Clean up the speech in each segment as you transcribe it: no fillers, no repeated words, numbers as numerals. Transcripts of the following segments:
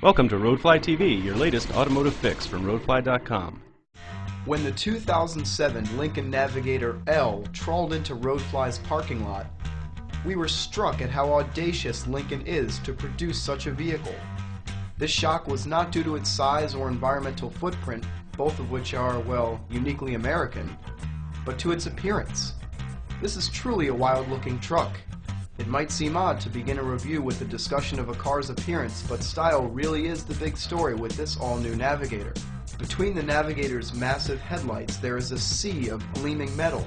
Welcome to Roadfly TV, your latest automotive fix from roadfly.com. When the 2007 Lincoln Navigator L trawled into Roadfly's parking lot, we were struck at how audacious Lincoln is to produce such a vehicle. This shock was not due to its size or environmental footprint, both of which are, well, uniquely American, but to its appearance. This is truly a wild-looking truck. It might seem odd to begin a review with a discussion of a car's appearance, but style really is the big story with this all-new Navigator. Between the Navigator's massive headlights, there is a sea of gleaming metal.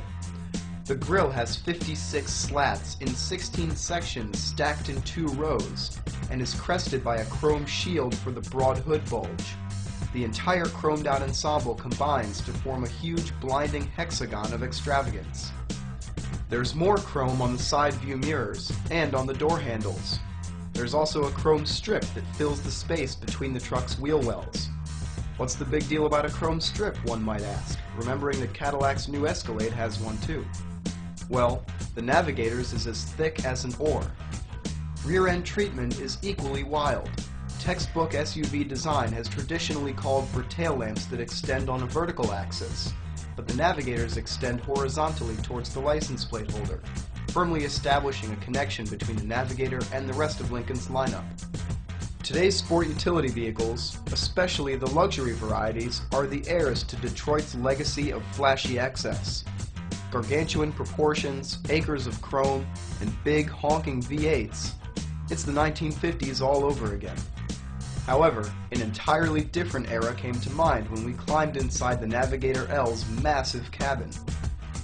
The grille has 56 slats in 16 sections stacked in 2 rows, and is crested by a chrome shield for the broad hood bulge. The entire chromed-out ensemble combines to form a huge blinding hexagon of extravagance. There's more chrome on the side view mirrors and on the door handles. There's also a chrome strip that fills the space between the truck's wheel wells. What's the big deal about a chrome strip, one might ask, remembering that Cadillac's new Escalade has one too? Well, the Navigator's is as thick as an oar. Rear-end treatment is equally wild. Textbook SUV design has traditionally called for tail lamps that extend on a vertical axis, but the Navigators extend horizontally towards the license plate holder, firmly establishing a connection between the Navigator and the rest of Lincoln's lineup. Today's sport utility vehicles, especially the luxury varieties, are the heirs to Detroit's legacy of flashy excess. Gargantuan proportions, acres of chrome, and big honking V8s. It's the 1950s all over again. However, an entirely different era came to mind when we climbed inside the Navigator L's massive cabin.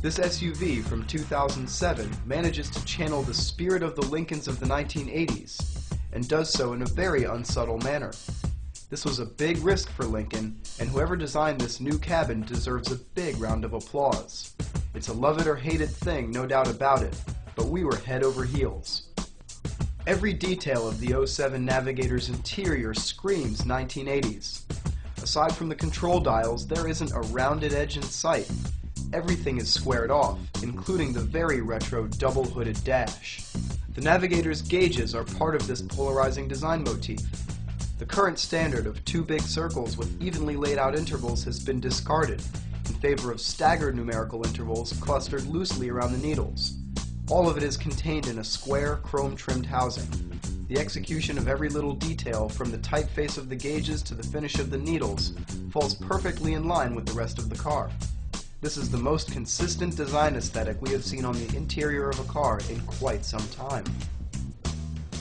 This SUV from 2007 manages to channel the spirit of the Lincolns of the 1980s, and does so in a very unsubtle manner. This was a big risk for Lincoln, and whoever designed this new cabin deserves a big round of applause. It's a love it or hate it thing, no doubt about it, but we were head over heels. Every detail of the 07 Navigator's interior screams 1980s. Aside from the control dials, there isn't a rounded edge in sight. Everything is squared off, including the very retro double-hooded dash. The Navigator's gauges are part of this polarizing design motif. The current standard of 2 big circles with evenly laid out intervals has been discarded in favor of staggered numerical intervals clustered loosely around the needles. All of it is contained in a square, chrome-trimmed housing. The execution of every little detail, from the typeface of the gauges to the finish of the needles, falls perfectly in line with the rest of the car. This is the most consistent design aesthetic we have seen on the interior of a car in quite some time.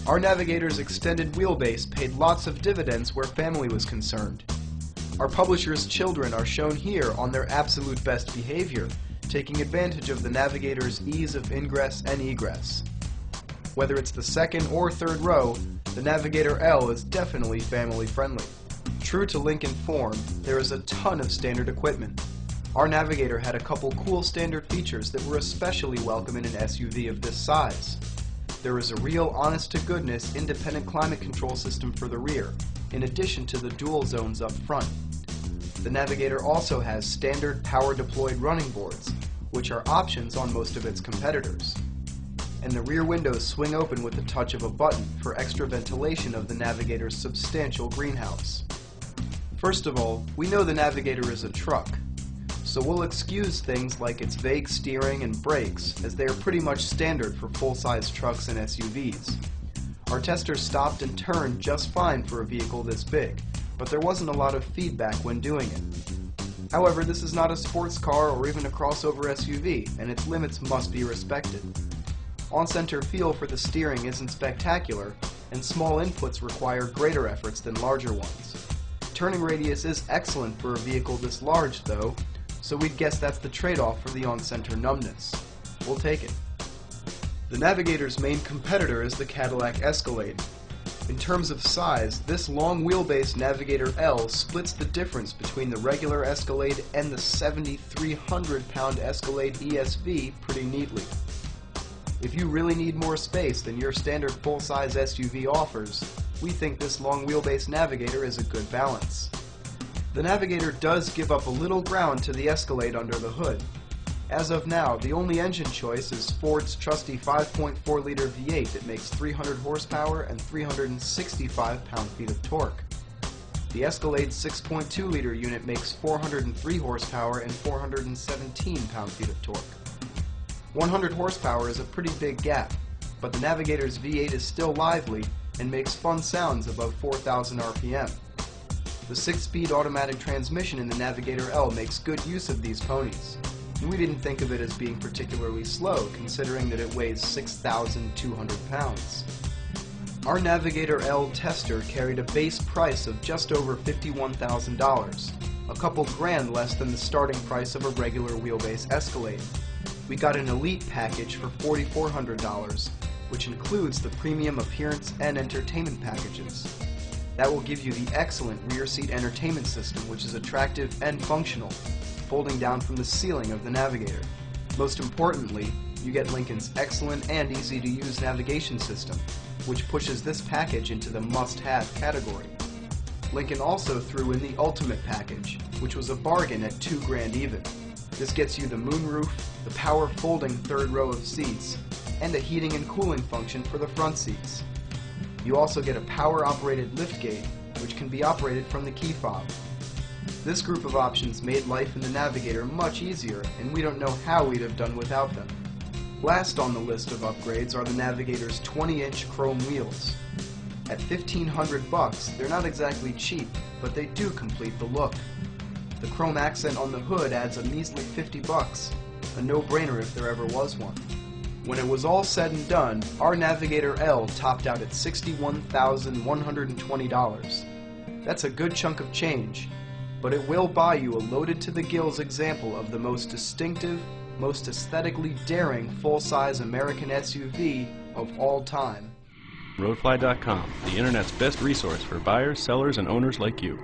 Our Navigator's extended wheelbase paid lots of dividends where family was concerned. Our publisher's children are shown here on their absolute best behavior, taking advantage of the Navigator's ease of ingress and egress. Whether it's the second or third row, the Navigator L is definitely family friendly. True to Lincoln form, there is a ton of standard equipment. Our Navigator had a couple cool standard features that were especially welcome in an SUV of this size. There is a real honest-to-goodness independent climate control system for the rear, in addition to the dual zones up front. The Navigator also has standard power-deployed running boards, which are options on most of its competitors. And the rear windows swing open with the touch of a button for extra ventilation of the Navigator's substantial greenhouse. First of all, we know the Navigator is a truck, so we'll excuse things like its vague steering and brakes, as they are pretty much standard for full-size trucks and SUVs. Our testers stopped and turned just fine for a vehicle this big, but there wasn't a lot of feedback when doing it. However, this is not a sports car or even a crossover SUV, and its limits must be respected. On-center feel for the steering isn't spectacular, and small inputs require greater efforts than larger ones. Turning radius is excellent for a vehicle this large, though, so we'd guess that's the trade-off for the on-center numbness. We'll take it. The Navigator's main competitor is the Cadillac Escalade. In terms of size, this long wheelbase Navigator L splits the difference between the regular Escalade and the 7,300-pound Escalade ESV pretty neatly. If you really need more space than your standard full-size SUV offers, we think this long wheelbase Navigator is a good balance. The Navigator does give up a little ground to the Escalade under the hood. As of now, the only engine choice is Ford's trusty 5.4-liter V8 that makes 300 horsepower and 365 pound-feet of torque. The Escalade's 6.2-liter unit makes 403 horsepower and 417 pound-feet of torque. 100 horsepower is a pretty big gap, but the Navigator's V8 is still lively and makes fun sounds above 4,000 RPM. The 6-speed automatic transmission in the Navigator L makes good use of these ponies, and we didn't think of it as being particularly slow considering that it weighs 6,200 pounds. Our Navigator L tester carried a base price of just over $51,000, a couple grand less than the starting price of a regular wheelbase Escalade. We got an Elite package for $4,400, which includes the premium appearance and entertainment packages. That will give you the excellent rear seat entertainment system, which is attractive and functional, folding down from the ceiling of the Navigator. Most importantly, you get Lincoln's excellent and easy-to-use navigation system, which pushes this package into the must-have category. Lincoln also threw in the Ultimate package, which was a bargain at $2 grand even. This gets you the moonroof, the power folding third row of seats, and a heating and cooling function for the front seats. You also get a power-operated liftgate, which can be operated from the key fob. This group of options made life in the Navigator much easier, and we don't know how we'd have done without them. Last on the list of upgrades are the Navigator's 20-inch chrome wheels. At $1,500 they're not exactly cheap, but they do complete the look. The chrome accent on the hood adds a measly $50, a no-brainer if there ever was one. When it was all said and done, our Navigator L topped out at $61,120. That's a good chunk of change, but it will buy you a loaded-to-the-gills example of the most distinctive, most aesthetically daring full-size American SUV of all time. Roadfly.com, the internet's best resource for buyers, sellers, and owners like you.